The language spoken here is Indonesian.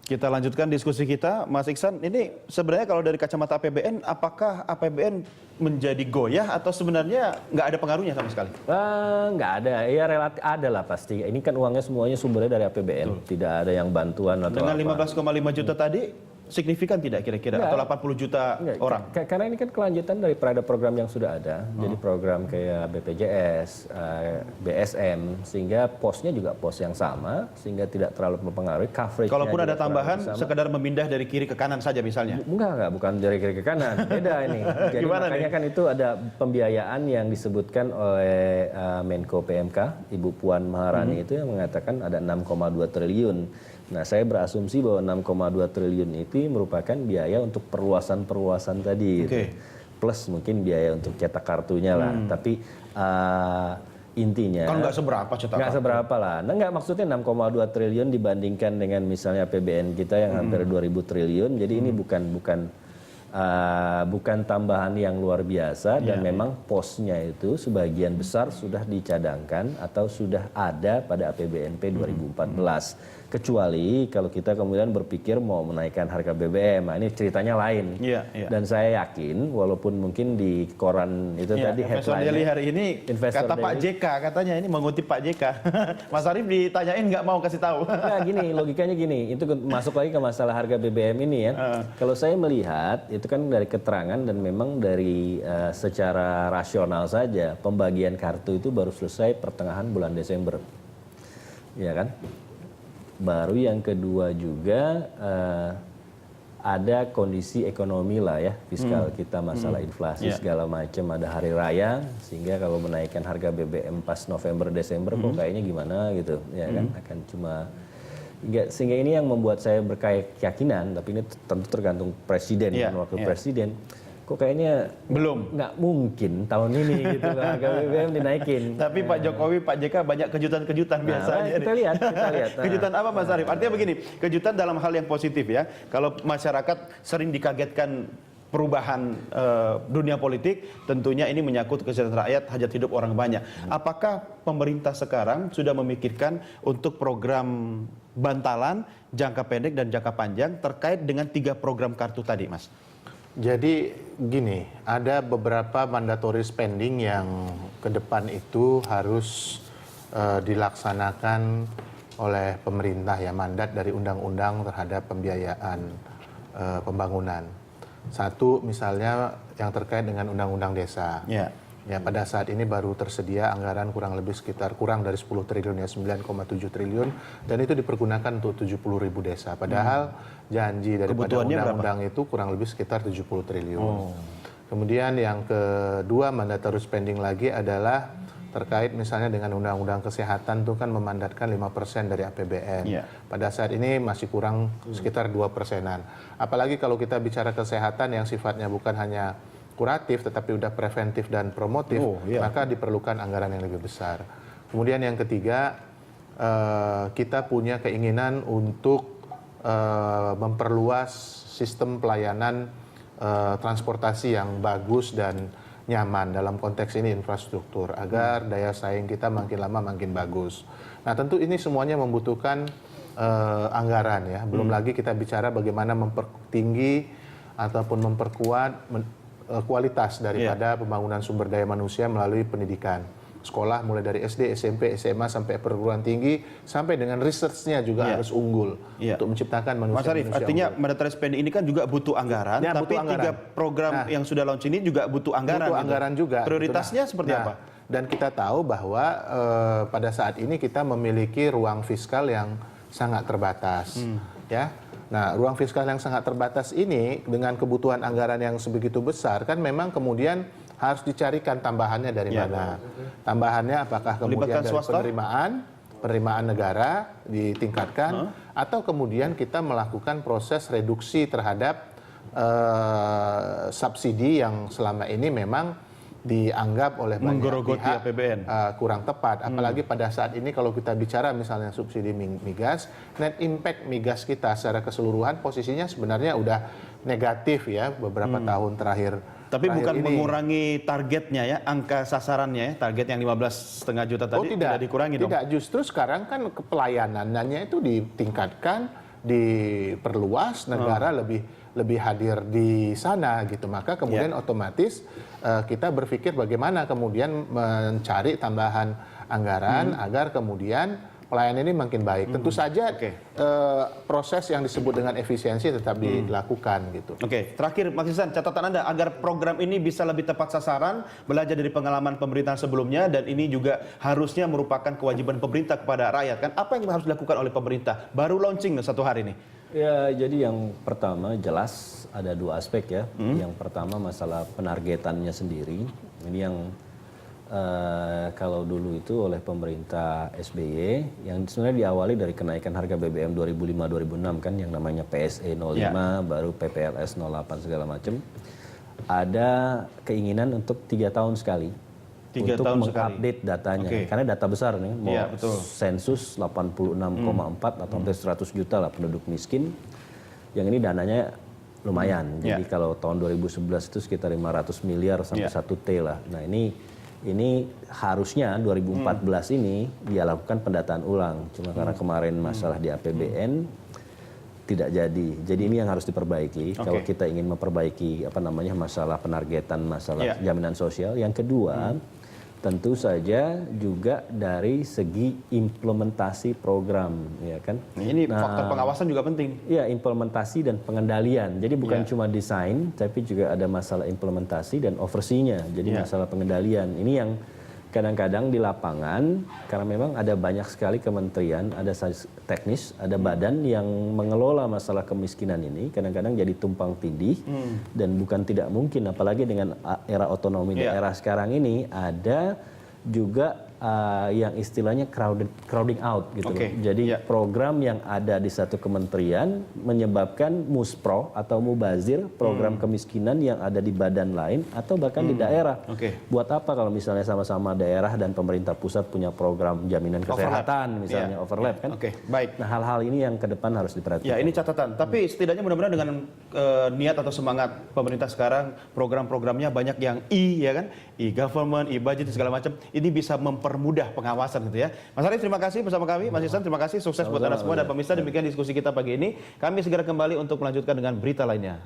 Kita lanjutkan diskusi kita, Mas Iksan. Ini sebenarnya kalau dari kacamata APBN, apakah APBN menjadi goyah atau sebenarnya nggak ada pengaruhnya sama sekali? Nggak ada, ya relatif ada lah pasti. Ini kan uangnya semuanya sumbernya dari APBN, tidak ada yang bantuan atau Dengan apa. 15,5 juta tadi, signifikan tidak kira-kira? Nggak. Atau 80 juta Nggak, orang? Karena ini kan kelanjutan daripada program yang sudah ada. Jadi program kayak BPJS, BSM, sehingga posnya juga pos yang sama, sehingga tidak terlalu mempengaruhi coverage. Kalaupun ada tambahan, sekedar memindah dari kiri ke kanan saja misalnya? Enggak, bukan dari kiri ke kanan. Beda ini. Jadi Gimana makanya nih? kan itu ada pembiayaan yang disebutkan oleh Menko PMK, Ibu Puan Maharani itu yang mengatakan ada 6,2 triliun. Nah, saya berasumsi bahwa 6,2 triliun itu merupakan biaya untuk perluasan-perluasan tadi. Oke. Gitu. Plus mungkin biaya untuk cetak kartunya lah. Tapi intinya Kan nggak seberapa cetak nggak kartu. seberapa lah. Nah, nggak maksudnya 6,2 triliun dibandingkan dengan misalnya APBN kita yang hampir 2.000 triliun. Jadi ini bukan tambahan yang luar biasa dan memang posnya itu sebagian besar sudah dicadangkan atau sudah ada pada APBNP 2014. Kecuali kalau kita kemudian berpikir mau menaikkan harga BBM, nah ini ceritanya lain. Iya. Dan saya yakin walaupun mungkin di koran itu tadi Investor headline Daily hari ini Investor kata Pak Daily. JK, katanya ini mengutip Pak JK. Mas Arief ditanyain nggak mau kasih tahu. Nah gini, logikanya gini, itu masuk lagi ke masalah harga BBM ini ya. Kalau saya melihat, itu kan dari keterangan dan memang dari secara rasional saja, pembagian kartu itu baru selesai pertengahan bulan Desember. Ya kan? Baru yang kedua juga ada kondisi ekonomi lah ya, fiskal kita, masalah inflasi segala macam, ada hari raya, sehingga kalau menaikkan harga BBM pas November Desember kok kayaknya gimana gitu, ya kan, akan cuma sehingga ini yang membuat saya berkeyakinan, tapi ini tentu tergantung presiden dan wakil presiden. Kok kayaknya Belum. nggak mungkin tahun ini gitu harga BBM dinaikin. Tapi Pak Jokowi, Pak JK banyak kejutan-kejutan biasanya. Kita lihat. Kejutan apa Mas Arief? Artinya begini, kejutan dalam hal yang positif ya. Kalau masyarakat sering dikagetkan perubahan dunia politik, tentunya ini menyangkut kesejahteraan rakyat, hajat hidup orang banyak. Apakah pemerintah sekarang sudah memikirkan untuk program bantalan jangka pendek dan jangka panjang terkait dengan 3 program kartu tadi, Mas? Jadi gini, ada beberapa mandatory spending yang ke depan itu harus dilaksanakan oleh pemerintah ya, mandat dari undang-undang terhadap pembiayaan pembangunan. Satu misalnya yang terkait dengan undang-undang desa. Ya, pada saat ini baru tersedia anggaran kurang lebih sekitar kurang dari 10 triliun ya, 9,7 triliun, dan itu dipergunakan untuk 70.000 desa. Padahal janji daripada undang-undang itu kurang lebih sekitar 70 triliun. Kemudian yang kedua mandatory spending lagi adalah terkait misalnya dengan undang-undang kesehatan itu kan memandatkan 5% dari APBN. Pada saat ini masih kurang sekitar 2%-an. Apalagi kalau kita bicara kesehatan yang sifatnya bukan hanya kuratif tetapi udah preventif dan promotif, maka diperlukan anggaran yang lebih besar. Kemudian yang ketiga, kita punya keinginan untuk memperluas sistem pelayanan transportasi yang bagus dan nyaman, dalam konteks ini infrastruktur, agar daya saing kita makin lama makin bagus. Nah tentu ini semuanya membutuhkan anggaran ya, belum lagi kita bicara bagaimana mempertinggi ataupun memperkuat kualitas daripada pembangunan sumber daya manusia melalui pendidikan. Sekolah mulai dari SD, SMP, SMA sampai perguruan tinggi, sampai dengan research-nya juga harus unggul untuk menciptakan manusia. Mas Arief, artinya mandatory spending ini kan juga butuh anggaran, tapi butuh anggaran. 3 program yang sudah launch ini juga butuh anggaran. Butuh anggaran juga. Prioritasnya seperti apa? Dan kita tahu bahwa pada saat ini kita memiliki ruang fiskal yang sangat terbatas, ya. Nah, ruang fiskal yang sangat terbatas ini dengan kebutuhan anggaran yang sebegitu besar kan memang kemudian harus dicarikan tambahannya dari mana. Tambahannya apakah kemudian dari penerimaan negara ditingkatkan atau kemudian kita melakukan proses reduksi terhadap subsidi yang selama ini memang dianggap oleh banyak pihak APBN. Kurang tepat. Apalagi pada saat ini kalau kita bicara misalnya subsidi migas, net impact migas kita secara keseluruhan posisinya sebenarnya udah negatif ya beberapa tahun terakhir. Tapi bukan ini mengurangi targetnya ya, angka sasarannya ya, target yang 15,5 juta tadi tidak dikurangi dong. Tidak, justru sekarang kan pelayanannya itu ditingkatkan diperluas, negara lebih hadir di sana gitu. Maka kemudian otomatis kita berpikir bagaimana kemudian mencari tambahan anggaran agar kemudian pelayanan ini makin baik. Tentu saja proses yang disebut dengan efisiensi tetap dilakukan gitu. Oke, terakhir Mas Ihsan, catatan Anda agar program ini bisa lebih tepat sasaran, belajar dari pengalaman pemerintahan sebelumnya, dan ini juga harusnya merupakan kewajiban pemerintah kepada rakyat. Kan apa yang harus dilakukan oleh pemerintah? Baru launching 1 hari ini. Ya, jadi yang pertama jelas ada 2 aspek ya. Yang pertama masalah penargetannya sendiri. Ini yang kalau dulu itu oleh pemerintah SBY yang sebenarnya diawali dari kenaikan harga BBM 2005-2006 kan yang namanya PSE 05, baru PPLS 08 segala macam. Ada keinginan untuk 3 tahun sekali. 3 untuk tahun mengupdate datanya. Karena data besar nih, mau sensus 86,4 atau hampir 100 juta lah penduduk miskin. Yang ini dananya lumayan. Jadi kalau tahun 2011 itu sekitar 500 miliar sampai 1 T lah. Nah ini harusnya 2014 ini dia lakukan pendataan ulang. Cuma karena kemarin masalah di APBN tidak jadi. Jadi ini yang harus diperbaiki. Kalau kita ingin memperbaiki masalah penargetan, masalah jaminan sosial. Yang kedua, tentu saja juga dari segi implementasi program, ya kan? Ini faktor pengawasan juga penting. Ya, implementasi dan pengendalian. Jadi bukan cuma desain, tapi juga ada masalah implementasi dan oversee-nya. Jadi masalah pengendalian. Ini yang kadang-kadang di lapangan, karena memang ada banyak sekali kementerian, ada teknis, ada badan yang mengelola masalah kemiskinan ini, kadang-kadang jadi tumpang tindih, dan bukan tidak mungkin, apalagi dengan era otonomi daerah sekarang ini, ada juga yang istilahnya crowding out gitu loh. Jadi program yang ada di satu kementerian menyebabkan muspro atau mubazir program kemiskinan yang ada di badan lain atau bahkan di daerah. Buat apa kalau misalnya sama-sama daerah dan pemerintah pusat punya program jaminan kesehatan misalnya overlap kan? Baik. Nah hal-hal ini yang ke depan harus diperhatikan. Ya ini catatan. Tapi setidaknya mudah-mudahan dengan niat atau semangat pemerintah sekarang, program-programnya banyak yang ya kan, e-government, e-budget segala macam, ini bisa mempermudah pengawasan gitu ya. Mas Arief terima kasih bersama kami, Mas Ihsan terima kasih, sukses buat Anda semua dan pemirsa. Demikian diskusi kita pagi ini. Kami segera kembali untuk melanjutkan dengan berita lainnya.